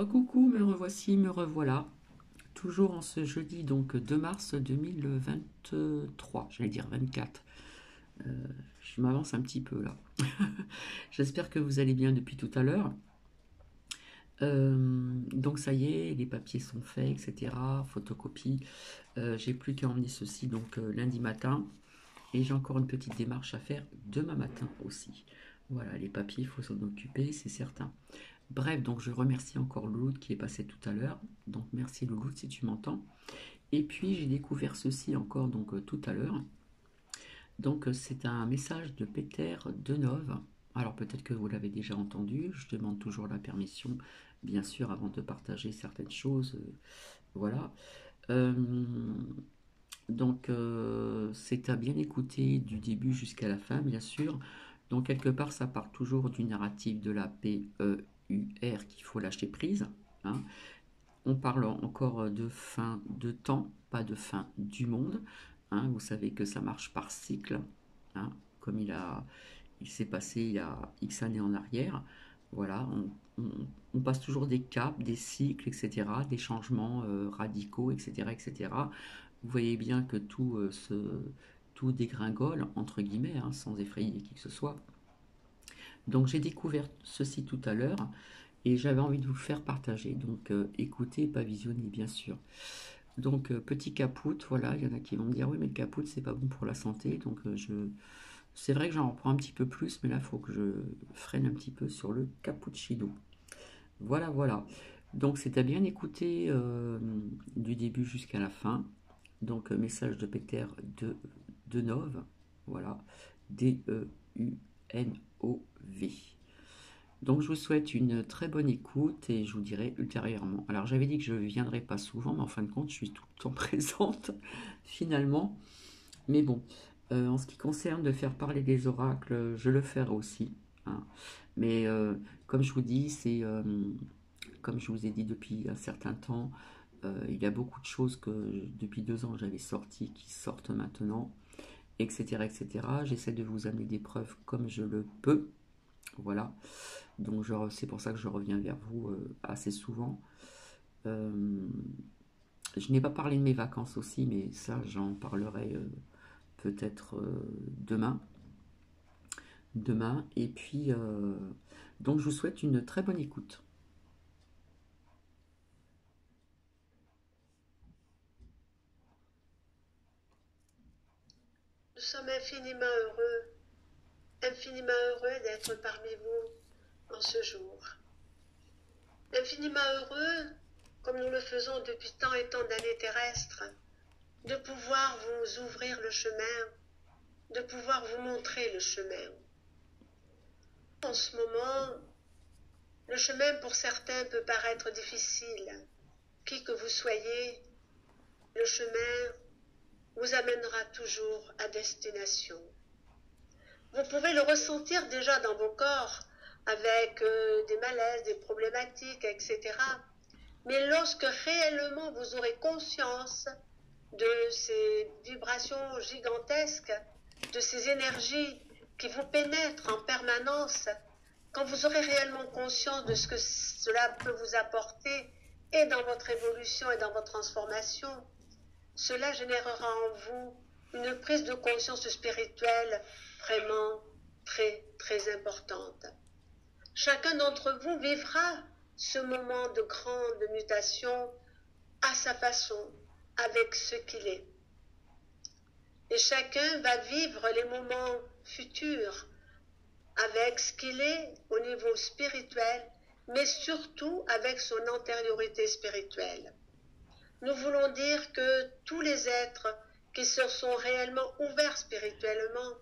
Oh coucou, me revoici, me revoilà. Toujours en ce jeudi, donc 2 mars 2023, j'allais dire 24. Euh, je m'avance un petit peu là. J'espère que vous allez bien depuis tout à l'heure. Donc ça y est, les papiers sont faits, etc. Photocopie. J'ai plus qu'à emmener ceci donc lundi matin. Et j'ai encore une petite démarche à faire demain matin aussi. Voilà, les papiers, il faut s'en occuper, c'est certain. Bref, donc je remercie encore Louloute qui est passé tout à l'heure. Donc merci Louloute si tu m'entends. Et puis j'ai découvert ceci encore donc tout à l'heure. Donc c'est un message de Peter Denove. Alors peut-être que vous l'avez déjà entendu. Je demande toujours la permission, bien sûr, avant de partager certaines choses. Voilà. Euh, c'est à bien écouter du début jusqu'à la fin, bien sûr. Donc quelque part ça part toujours du narratif de la PEUR qu'il faut lâcher prise, hein. On parle encore de fin de temps, pas de fin du monde, hein. Vous savez que ça marche par cycle, hein, comme il s'est passé il y a X années en arrière. Voilà, on passe toujours des caps, des cycles, etc., des changements radicaux, etc., etc. Vous voyez bien que tout dégringole, entre guillemets, hein, sans effrayer qui que ce soit. Donc j'ai découvert ceci tout à l'heure et j'avais envie de vous le faire partager. Donc écoutez, pas visionner, bien sûr. Donc petit caput, voilà, il y en a qui vont me dire oui mais le caput c'est pas bon pour la santé. Donc c'est vrai que j'en reprends un petit peu plus, mais là il faut que je freine un petit peu sur le cappuccino. Voilà, voilà. Donc c'est à bien écouter du début jusqu'à la fin. Donc message de Peter de Nove, voilà, Denov. Donc je vous souhaite une très bonne écoute et je vous dirai ultérieurement. Alors j'avais dit que je ne viendrais pas souvent, mais en fin de compte je suis tout le temps présente finalement. Mais bon, en ce qui concerne de faire parler des oracles, je le ferai aussi, hein. Mais comme je vous dis, c'est comme je vous ai dit depuis un certain temps, il y a beaucoup de choses que depuis 2 ans j'avais sorties qui sortent maintenant, etc. etc. J'essaie de vous amener des preuves comme je le peux. Voilà. Donc c'est pour ça que je reviens vers vous assez souvent. Euh, je n'ai pas parlé de mes vacances aussi, mais ça j'en parlerai peut-être demain. Demain. Et puis, donc je vous souhaite une très bonne écoute. Nous sommes infiniment heureux d'être parmi vous en ce jour. Infiniment heureux, comme nous le faisons depuis tant et tant d'années terrestres, de pouvoir vous ouvrir le chemin, de pouvoir vous montrer le chemin. En ce moment, le chemin pour certains peut paraître difficile. Qui que vous soyez, le chemin vous amènera toujours à destination. Vous pouvez le ressentir déjà dans vos corps avec des malaises, des problématiques, etc. Mais lorsque réellement vous aurez conscience de ces vibrations gigantesques, de ces énergies qui vous pénètrent en permanence, quand vous aurez réellement conscience de ce que cela peut vous apporter et dans votre évolution et dans votre transformation, cela générera en vous une prise de conscience spirituelle vraiment très, très importante. Chacun d'entre vous vivra ce moment de grande mutation à sa façon, avec ce qu'il est. Et chacun va vivre les moments futurs avec ce qu'il est au niveau spirituel, mais surtout avec son antériorité spirituelle. Nous voulons dire que tous les êtres qui se sont réellement ouverts spirituellement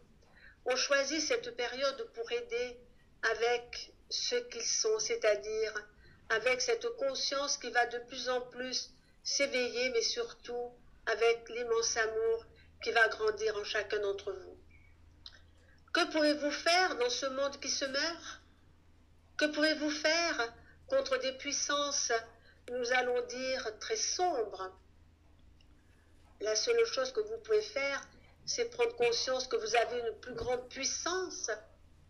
ont choisi cette période pour aider avec ce qu'ils sont, c'est-à-dire avec cette conscience qui va de plus en plus s'éveiller, mais surtout avec l'immense amour qui va grandir en chacun d'entre vous. Que pouvez-vous faire dans ce monde qui se meurt? Que pouvez-vous faire contre des puissances, nous allons dire, très sombres? La seule chose que vous pouvez faire, c'est prendre conscience que vous avez une plus grande puissance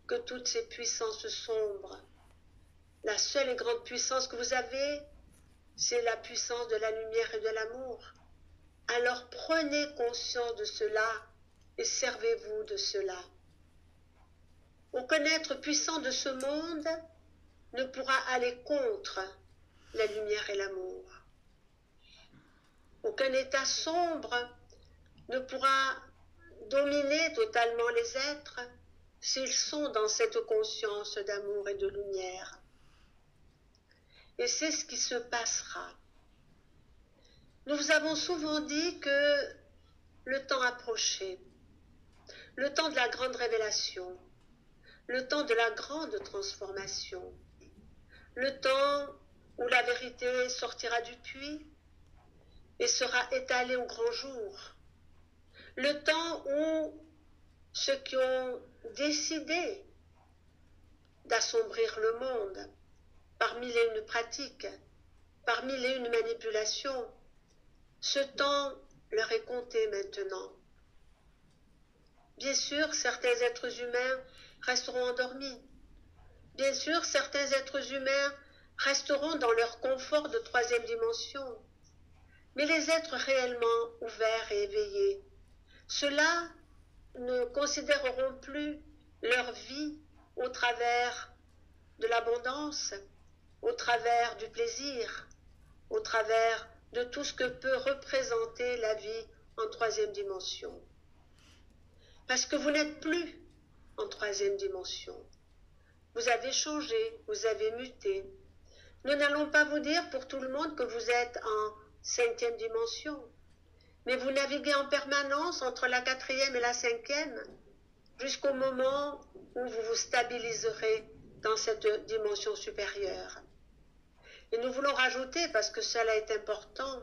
que toutes ces puissances sombres. La seule et grande puissance que vous avez, c'est la puissance de la lumière et de l'amour. Alors prenez conscience de cela et servez-vous de cela. Aucun être puissant de ce monde ne pourra aller contre la lumière et l'amour. Aucun état sombre ne pourra dominer totalement les êtres s'ils sont dans cette conscience d'amour et de lumière. Et c'est ce qui se passera. Nous vous avons souvent dit que le temps approchait, le temps de la grande révélation, le temps de la grande transformation, le temps où la vérité sortira du puits et sera étalée au grand jour, le temps où ceux qui ont décidé d'assombrir le monde par mille et une pratiques, par mille et une manipulations, ce temps leur est compté maintenant. Bien sûr, certains êtres humains resteront endormis. Bien sûr, certains êtres humains resteront dans leur confort de troisième dimension. Mais les êtres réellement ouverts et éveillés, ceux-là ne considéreront plus leur vie au travers de l'abondance, au travers du plaisir, au travers de tout ce que peut représenter la vie en troisième dimension. Parce que vous n'êtes plus en troisième dimension. Vous avez changé, vous avez muté. Nous n'allons pas vous dire pour tout le monde que vous êtes en cinquième dimension, mais vous naviguez en permanence entre la quatrième et la cinquième jusqu'au moment où vous vous stabiliserez dans cette dimension supérieure. Et nous voulons rajouter, parce que cela est important,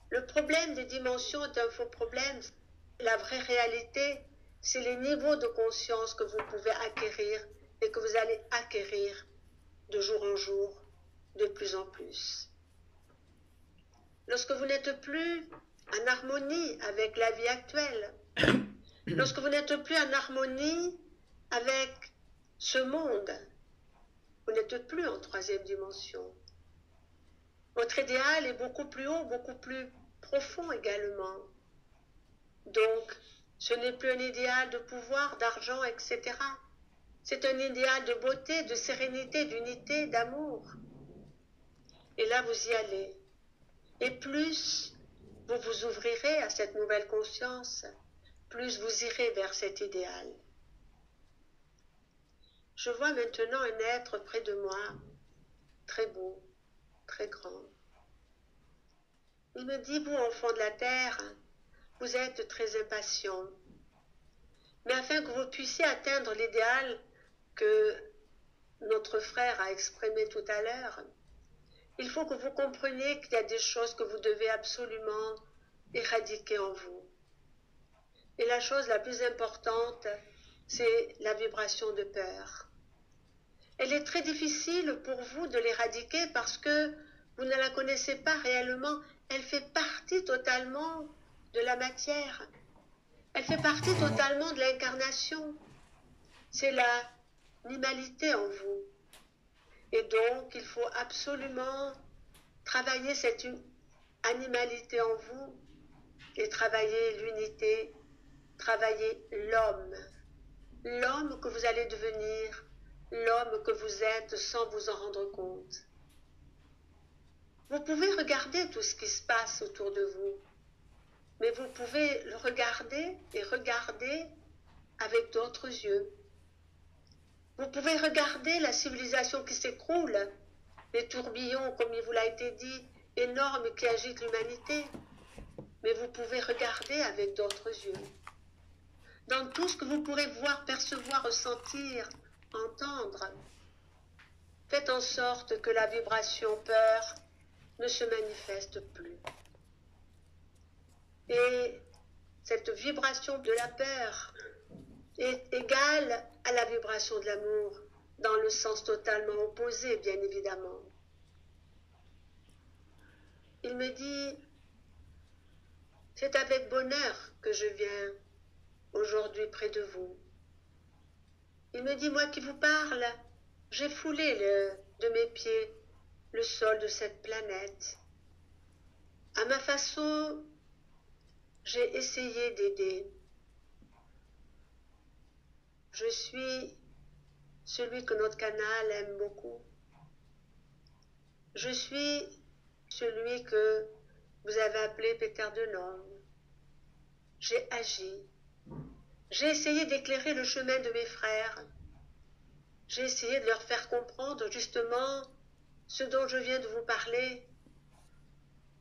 le problème des dimensions est un faux problème. La vraie réalité, c'est les niveaux de conscience que vous pouvez acquérir et que vous allez acquérir de jour en jour, de plus en plus. Lorsque vous n'êtes plus en harmonie avec la vie actuelle, lorsque vous n'êtes plus en harmonie avec ce monde, vous n'êtes plus en troisième dimension. Votre idéal est beaucoup plus haut, beaucoup plus profond également. Donc, ce n'est plus un idéal de pouvoir, d'argent, etc. C'est un idéal de beauté, de sérénité, d'unité, d'amour. Et là, vous y allez. Et plus vous vous ouvrirez à cette nouvelle conscience, plus vous irez vers cet idéal. Je vois maintenant un être près de moi, très beau, très grand. Il me dit, vous, enfants de la terre, vous êtes très impatients. Mais afin que vous puissiez atteindre l'idéal que notre frère a exprimé tout à l'heure, il faut que vous compreniez qu'il y a des choses que vous devez absolument éradiquer en vous. Et la chose la plus importante, c'est la vibration de peur. Elle est très difficile pour vous de l'éradiquer parce que vous ne la connaissez pas réellement. Elle fait partie totalement de la matière. Elle fait partie totalement de l'incarnation. C'est l'animalité en vous. Et donc, il faut absolument travailler cette animalité en vous et travailler l'unité, travailler l'homme. L'homme que vous allez devenir, l'homme que vous êtes sans vous en rendre compte. Vous pouvez regarder tout ce qui se passe autour de vous, mais vous pouvez le regarder et regarder avec d'autres yeux. Vous pouvez regarder la civilisation qui s'écroule, les tourbillons, comme il vous l'a été dit, énormes qui agitent l'humanité, mais vous pouvez regarder avec d'autres yeux. Dans tout ce que vous pourrez voir, percevoir, ressentir, entendre, faites en sorte que la vibration peur ne se manifeste plus. Et cette vibration de la peur est égale à la vibration de l'amour, dans le sens totalement opposé, bien évidemment. Il me dit, c'est avec bonheur que je viens aujourd'hui près de vous. Il me dit, moi qui vous parle, J'ai foulé de mes pieds le sol de cette planète. À ma façon, j'ai essayé d'aider. Je suis celui que notre canal aime beaucoup. Je suis celui que vous avez appelé Peter de Norme. J'ai agi. J'ai essayé d'éclairer le chemin de mes frères. J'ai essayé de leur faire comprendre justement ce dont je viens de vous parler,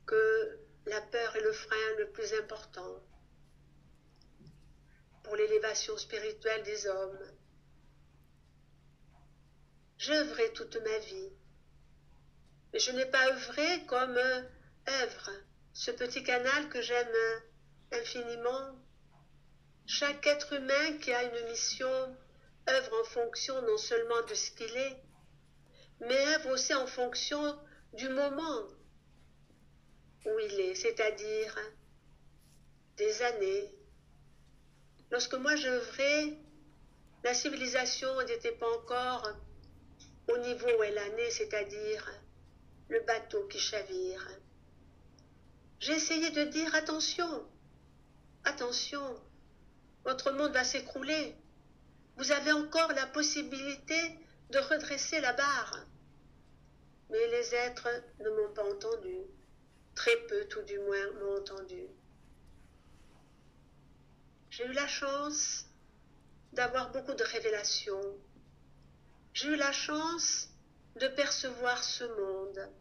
que la peur est le frein le plus important pour l'élévation spirituelle des hommes. J'ai œuvré toute ma vie, mais je n'ai pas œuvré comme œuvre ce petit canal que j'aime infiniment. Chaque être humain qui a une mission œuvre en fonction non seulement de ce qu'il est, mais œuvre aussi en fonction du moment où il est, c'est-à-dire des années. Lorsque moi j'œuvrais, la civilisation n'était pas encore au niveau où elle en est, c'est-à-dire le bateau qui chavire. J'ai essayé de dire attention, attention, votre monde va s'écrouler. Vous avez encore la possibilité de redresser la barre. Mais les êtres ne m'ont pas entendu. Très peu, tout du moins, m'ont entendu. J'ai eu la chance d'avoir beaucoup de révélations. J'ai eu la chance de percevoir ce monde.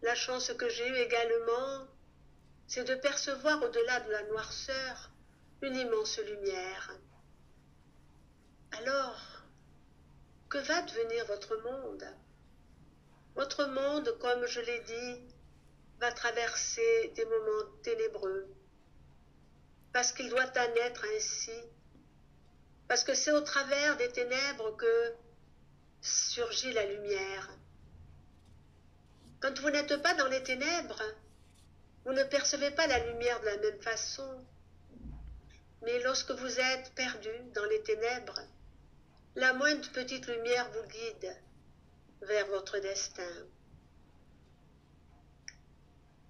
La chance que j'ai eue également, c'est de percevoir au-delà de la noirceur une immense lumière. Alors, que va devenir votre monde? Votre monde, comme je l'ai dit, va traverser des moments ténébreux, parce qu'il doit en être ainsi, parce que c'est au travers des ténèbres que surgit la lumière. Quand vous n'êtes pas dans les ténèbres, vous ne percevez pas la lumière de la même façon. Mais lorsque vous êtes perdu dans les ténèbres, la moindre petite lumière vous guide vers votre destin.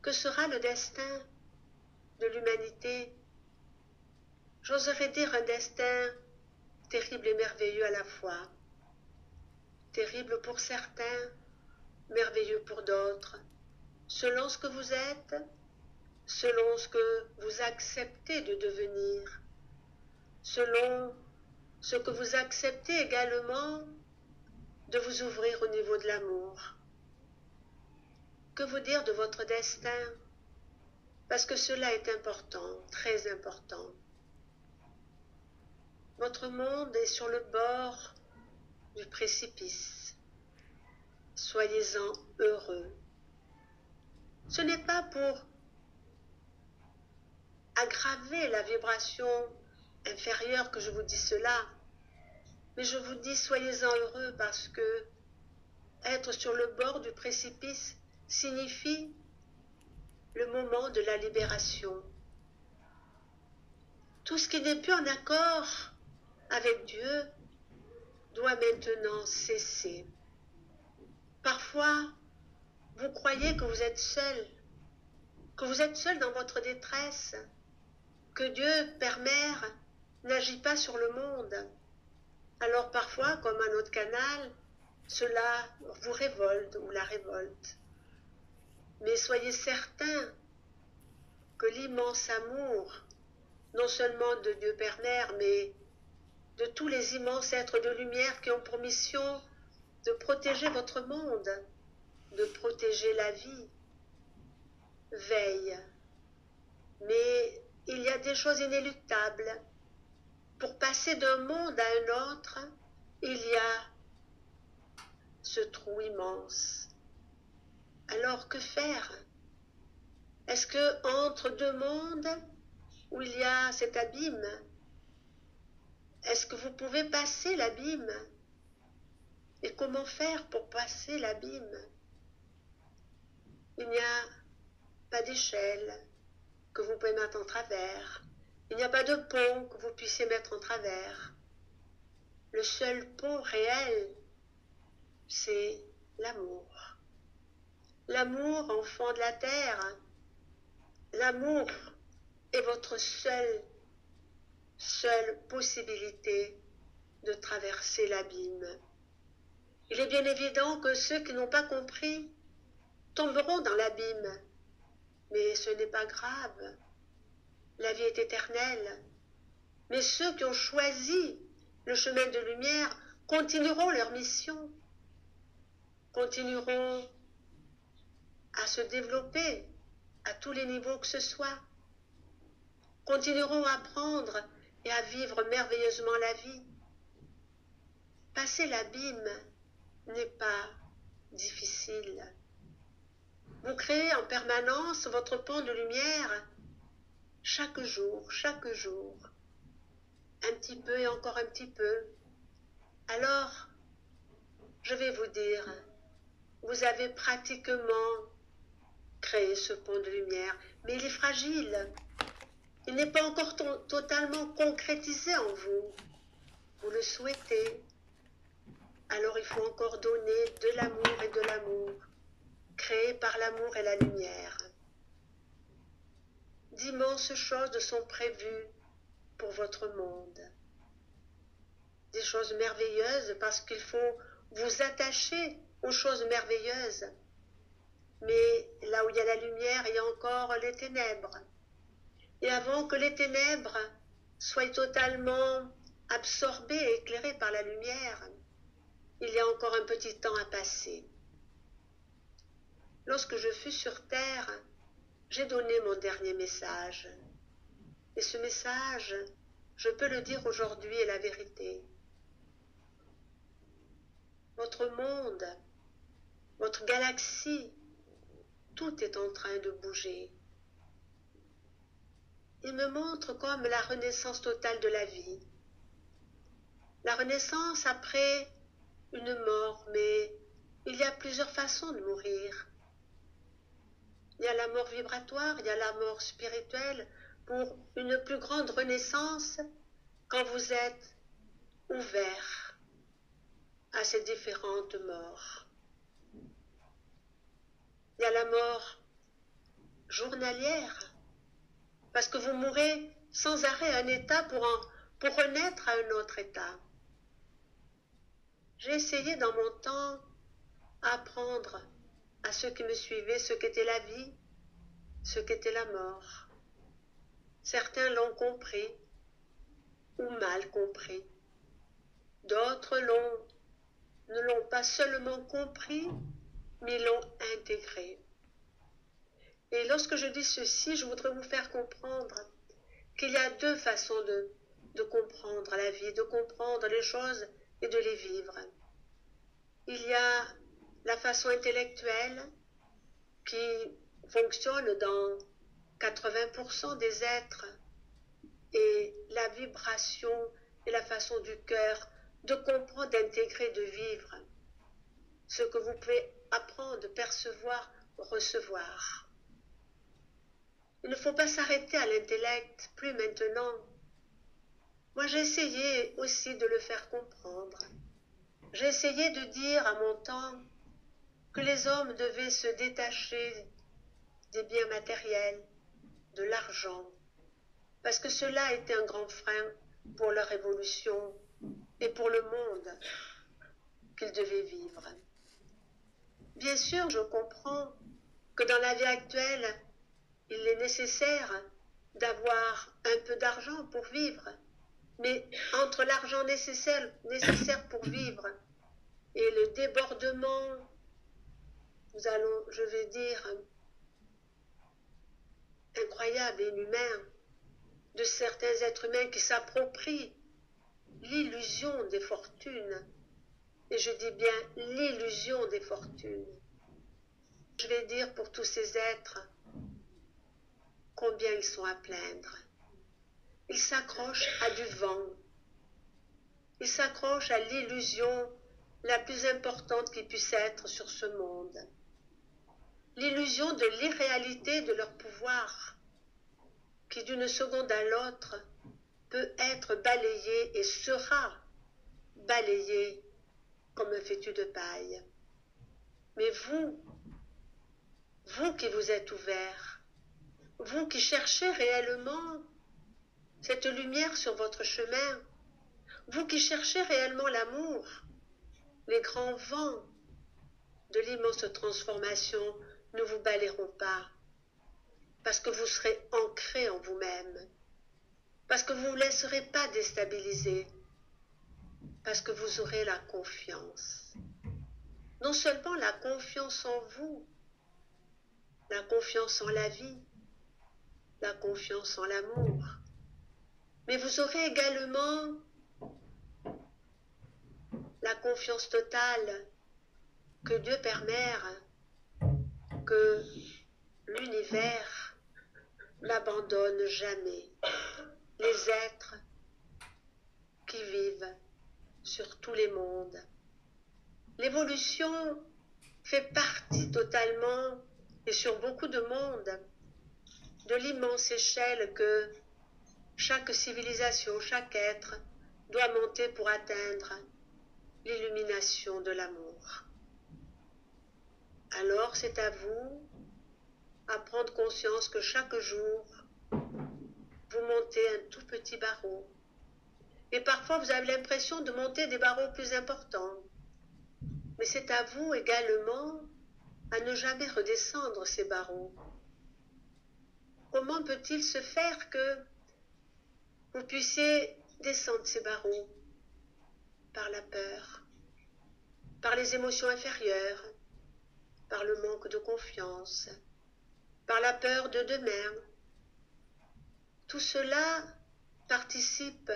Que sera le destin de l'humanité? J'oserais dire un destin terrible et merveilleux à la fois. Terrible pour certains, merveilleux pour d'autres, selon ce que vous êtes, selon ce que vous acceptez de devenir, selon ce que vous acceptez également de vous ouvrir au niveau de l'amour. Que vous dire de votre destin? Parce que cela est important, très important. Votre monde est sur le bord du précipice. Soyez-en heureux. Ce n'est pas pour aggraver la vibration inférieure que je vous dis cela, mais je vous dis soyez-en heureux parce que être sur le bord du précipice signifie le moment de la libération. Tout ce qui n'est plus en accord avec Dieu doit maintenant cesser. Parfois, vous croyez que vous êtes seul dans votre détresse, que Dieu, Père Mère, n'agit pas sur le monde. Alors parfois, comme un autre canal, cela vous révolte ou la révolte. Mais soyez certains que l'immense amour, non seulement de Dieu Père Mère, mais de tous les immenses êtres de lumière qui ont pour mission de protéger votre monde, de protéger la vie, veille. Mais il y a des choses inéluctables. Pour passer d'un monde à un autre, il y a ce trou immense. Alors que faire? Est-ce que entre deux mondes où il y a cet abîme, est-ce que vous pouvez passer l'abîme? Et comment faire pour passer l'abîme? Il n'y a pas d'échelle que vous pouvez mettre en travers. Il n'y a pas de pont que vous puissiez mettre en travers. Le seul pont réel, c'est l'amour. L'amour, enfant de la terre, l'amour est votre seule possibilité de traverser l'abîme. Il est bien évident que ceux qui n'ont pas compris tomberont dans l'abîme, mais ce n'est pas grave. La vie est éternelle. Mais ceux qui ont choisi le chemin de lumière continueront leur mission, continueront à se développer à tous les niveaux que ce soit, continueront à apprendre et à vivre merveilleusement la vie. Passer l'abîme n'est pas difficile. Vous créez en permanence votre pont de lumière chaque jour, un petit peu et encore un petit peu. Alors, je vais vous dire, vous avez pratiquement créé ce pont de lumière, mais il est fragile. Il n'est pas encore totalement concrétisé en vous. Vous le souhaitez. Alors il faut encore donner de l'amour et de l'amour, créé par l'amour et la lumière. D'immenses choses sont prévues pour votre monde. Des choses merveilleuses parce qu'il faut vous attacher aux choses merveilleuses. Mais là où il y a la lumière, il y a encore les ténèbres. Et avant que les ténèbres soient totalement absorbées et éclairées par la lumière, il y a encore un petit temps à passer. Lorsque je fus sur terre, j'ai donné mon dernier message. Et ce message, je peux le dire aujourd'hui, est la vérité. Votre monde, votre galaxie, tout est en train de bouger. Il me montre comme la renaissance totale de la vie. La renaissance après une mort, mais il y a plusieurs façons de mourir. Il y a la mort vibratoire, il y a la mort spirituelle, pour une plus grande renaissance quand vous êtes ouvert à ces différentes morts. Il y a la mort journalière, parce que vous mourrez sans arrêt un état pour renaître à un autre état. J'ai essayé dans mon temps à apprendre à ceux qui me suivaient ce qu'était la vie, ce qu'était la mort. Certains l'ont compris ou mal compris. D'autres ne l'ont pas seulement compris, mais l'ont intégré. Et lorsque je dis ceci, je voudrais vous faire comprendre qu'il y a deux façons de comprendre la vie, de comprendre les choses et de les vivre. Il y a la façon intellectuelle qui fonctionne dans 80% des êtres et la vibration et la façon du cœur de comprendre, d'intégrer, de vivre ce que vous pouvez apprendre, percevoir, recevoir. Il ne faut pas s'arrêter à l'intellect, plus maintenant. Moi, j'ai essayé aussi de le faire comprendre. J'ai essayé de dire à mon temps que les hommes devaient se détacher des biens matériels, de l'argent, parce que cela était un grand frein pour leur évolution et pour le monde qu'ils devaient vivre. Bien sûr, je comprends que dans la vie actuelle, il est nécessaire d'avoir un peu d'argent pour vivre, mais entre l'argent nécessaire pour vivre et le débordement, je vais dire, incroyable et inhumain de certains êtres humains qui s'approprient l'illusion des fortunes, et je dis bien l'illusion des fortunes. Je vais dire pour tous ces êtres combien ils sont à plaindre. Ils s'accrochent à du vent. Ils s'accrochent à l'illusion la plus importante qui puisse être sur ce monde. L'illusion de l'irréalité de leur pouvoir, qui d'une seconde à l'autre peut être balayée et sera balayée comme un fétu de paille. Mais vous qui vous êtes ouvert, vous qui cherchez réellement cette lumière sur votre chemin, vous qui cherchez réellement l'amour, les grands vents de l'immense transformation ne vous balayeront pas, parce que vous serez ancré en vous-même, parce que vous ne vous laisserez pas déstabiliser, parce que vous aurez la confiance. Non seulement la confiance en vous, la confiance en la vie, la confiance en l'amour, mais vous aurez également la confiance totale que Dieu permère, que l'univers n'abandonne jamais les êtres qui vivent sur tous les mondes. L'évolution fait partie totalement et sur beaucoup de mondes de l'immense échelle que chaque civilisation, chaque être doit monter pour atteindre l'illumination de l'amour. Alors c'est à vous à prendre conscience que chaque jour, vous montez un tout petit barreau. Et parfois, vous avez l'impression de monter des barreaux plus importants. Mais c'est à vous également à ne jamais redescendre ces barreaux. Comment peut-il se faire que vous puissiez descendre ces barreaux? Par la peur, par les émotions inférieures, par le manque de confiance, par la peur de demain. Tout cela participe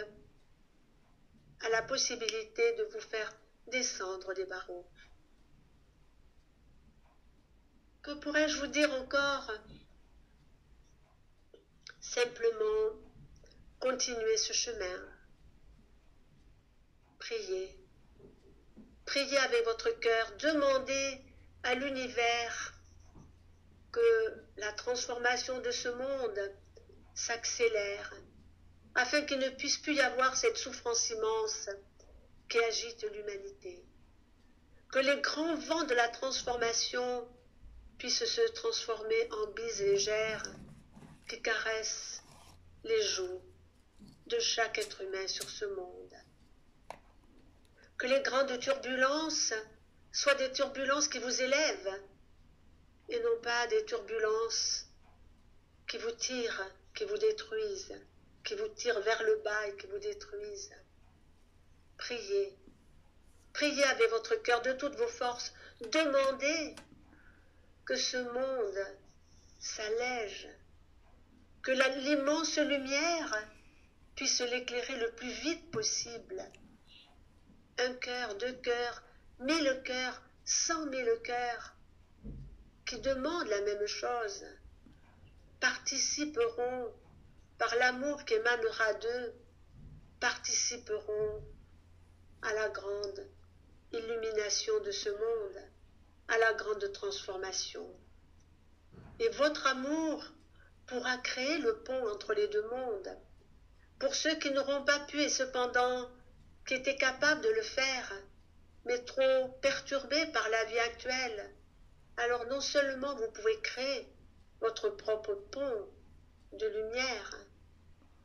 à la possibilité de vous faire descendre des barreaux. Que pourrais-je vous dire encore? Simplement, continuez ce chemin. Priez. Priez avec votre cœur. Demandez à l'univers que la transformation de ce monde s'accélère, afin qu'il ne puisse plus y avoir cette souffrance immense qui agite l'humanité. Que les grands vents de la transformation puissent se transformer en bises légères qui caressent les joues de chaque être humain sur ce monde. Que les grandes turbulences soient des turbulences qui vous élèvent et non pas des turbulences qui vous tirent, qui vous détruisent, qui vous tirent vers le bas et qui vous détruisent. Priez. Priez avec votre cœur de toutes vos forces. Demandez que ce monde s'allège, que l'immense lumière puisse l'éclairer le plus vite possible. Un cœur, 2 cœurs, 1000 cœurs, 100 000 cœurs qui demandent la même chose participeront, par l'amour qui émanera d'eux, participeront à la grande illumination de ce monde, à la grande transformation. Et votre amour pourra créer le pont entre les deux mondes. Pour ceux qui n'auront pas pu et cependant qui étaient capables de le faire, mais trop perturbés par la vie actuelle, alors non seulement vous pouvez créer votre propre pont de lumière,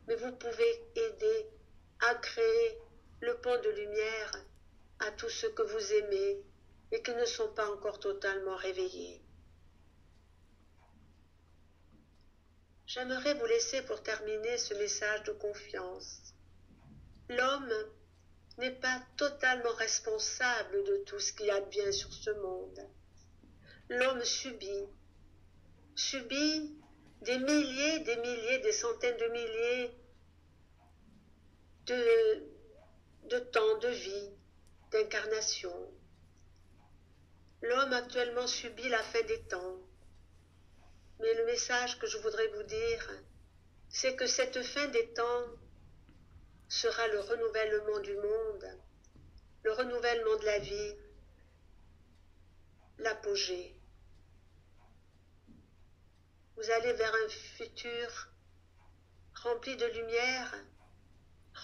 mais vous pouvez aider à créer le pont de lumière à tous ceux que vous aimez et qui ne sont pas encore totalement réveillés. J'aimerais vous laisser pour terminer ce message de confiance. L'homme n'est pas totalement responsable de tout ce qui advient sur ce monde. L'homme subit des milliers, des centaines de milliers de temps de vie, d'incarnation. L'homme actuellement subit la fin des temps. Mais le message que je voudrais vous dire, c'est que cette fin des temps sera le renouvellement du monde, le renouvellement de la vie, l'apogée. Vous allez vers un futur rempli de lumière,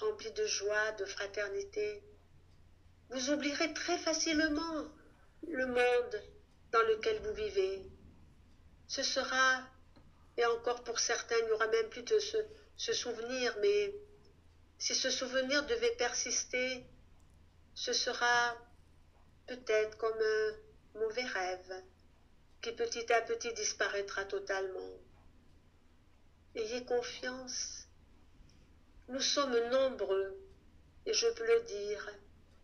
rempli de joie, de fraternité, vous oublierez très facilement le monde dans lequel vous vivez. Ce sera, et encore pour certains, il n'y aura même plus de ce souvenir, mais si ce souvenir devait persister, ce sera peut-être comme un mauvais rêve qui petit à petit disparaîtra totalement. Ayez confiance. Nous sommes nombreux, et je peux le dire.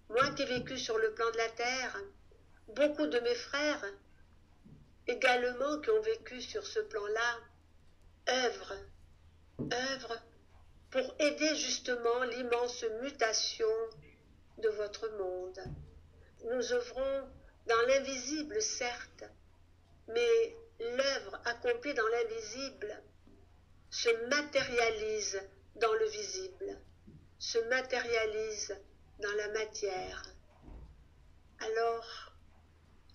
Moi qui ai vécu sur le plan de la terre, beaucoup de mes frères également qui ont vécu sur ce plan-là, œuvrent pour aider justement l'immense mutation de votre monde. Nous œuvrons dans l'invisible, certes, mais l'œuvre accomplie dans l'invisible se matérialise dans le visible, se matérialise dans la matière. Alors,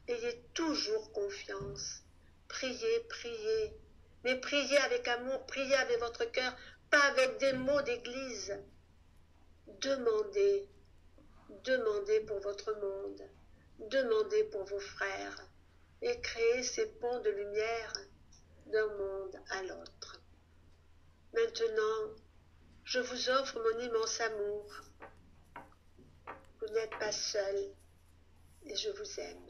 ayez toujours confiance, priez, priez, mais priez avec amour, priez avec votre cœur, pas avec des mots d'église. Demandez, demandez pour votre monde, demandez pour vos frères, et créez ces ponts de lumière d'un monde à l'autre. Maintenant, je vous offre mon immense amour. Vous n'êtes pas seul et je vous aime.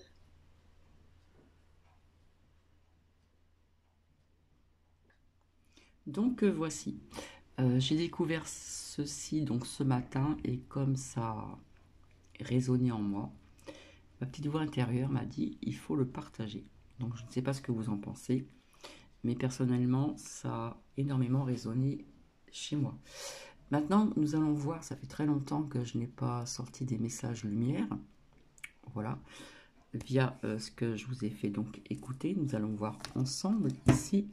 Donc voici, j'ai découvert ceci donc ce matin et comme ça résonnait en moi, ma petite voix intérieure m'a dit il faut le partager. Donc je ne sais pas ce que vous en pensez, mais personnellement ça a énormément résonné chez moi. Maintenant nous allons voir, ça fait très longtemps que je n'ai pas sorti des messages lumière, voilà, via ce que je vous ai fait donc écouter. Nous allons voir ensemble ici.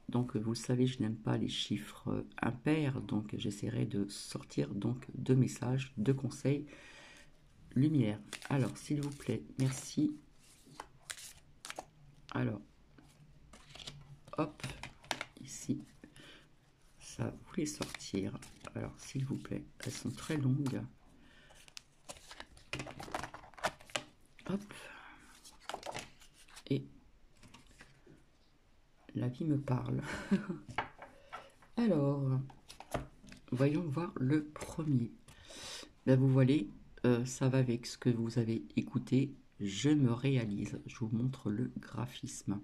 Donc vous le savez, je n'aime pas les chiffres impairs, donc j'essaierai de sortir donc 2 messages, 2 conseils lumière. Alors s'il vous plaît, merci. Alors hop, ici, ça voulait sortir. Alors s'il vous plaît, elles sont très longues. Hop, et la vie me parle. Alors, voyons voir le premier. Ben, vous voyez, ça va avec ce que vous avez écouté. Je me réalise. Je vous montre le graphisme.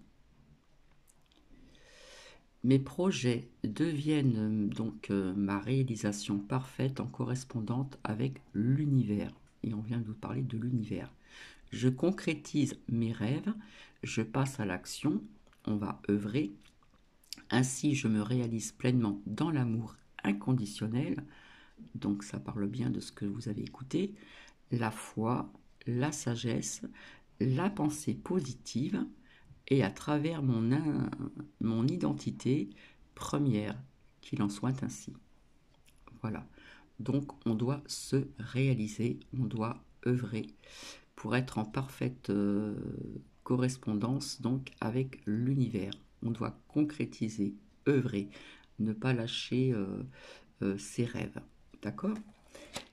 Mes projets deviennent donc ma réalisation parfaite en correspondante avec l'univers. Et on vient de vous parler de l'univers. Je concrétise mes rêves. Je passe à l'action. On va œuvrer. Ainsi, je me réalise pleinement dans l'amour inconditionnel. Donc, ça parle bien de ce que vous avez écouté. La foi, la sagesse, la pensée positive et à travers mon identité première, qu'il en soit ainsi. Voilà. Donc, on doit se réaliser, on doit œuvrer pour être en parfaite correspondance donc avec l'univers. On doit concrétiser, œuvrer, ne pas lâcher ses rêves. D'accord?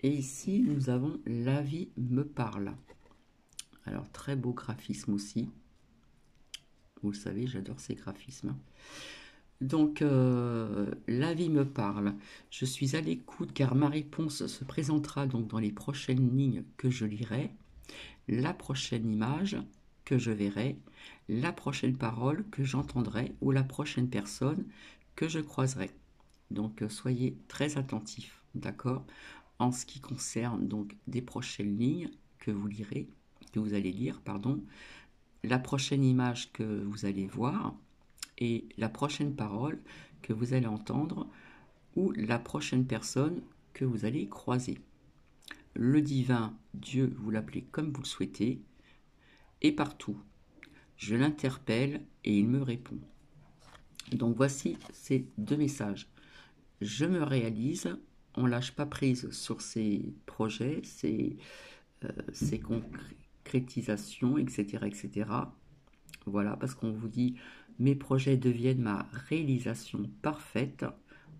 Et ici, nous avons La vie me parle. Alors, très beau graphisme aussi. Vous le savez, j'adore ces graphismes. Donc, La vie me parle. Je suis à l'écoute car ma réponse se présentera donc dans les prochaines lignes que je lirai. La prochaine image que je verrai, la prochaine parole que j'entendrai ou la prochaine personne que je croiserai. Donc soyez très attentifs, d'accord, en ce qui concerne donc des prochaines lignes que vous lirez, que vous allez lire, pardon, la prochaine image que vous allez voir et la prochaine parole que vous allez entendre ou la prochaine personne que vous allez croiser. Le divin, Dieu, vous l'appelez comme vous le souhaitez, est partout. Je l'interpelle et il me répond. Donc voici ces 2 messages. Je me réalise, on ne lâche pas prise sur ces projets, ces concrétisations, etc., etc. Voilà, parce qu'on vous dit, mes projets deviennent ma réalisation parfaite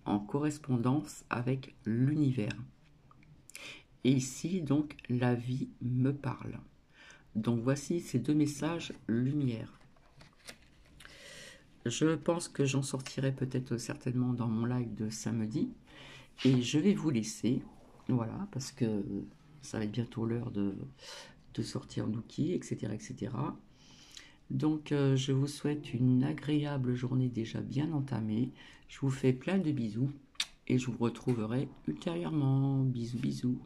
en correspondance avec l'univers. Et ici, donc, la vie me parle. Donc voici ces deux messages lumière. Je pense que j'en sortirai peut-être certainement dans mon live de samedi. Et je vais vous laisser, voilà, parce que ça va être bientôt l'heure de sortir Nuki, etc., etc. Donc je vous souhaite une agréable journée déjà bien entamée. Je vous fais plein de bisous et je vous retrouverai ultérieurement. Bisous, bisous.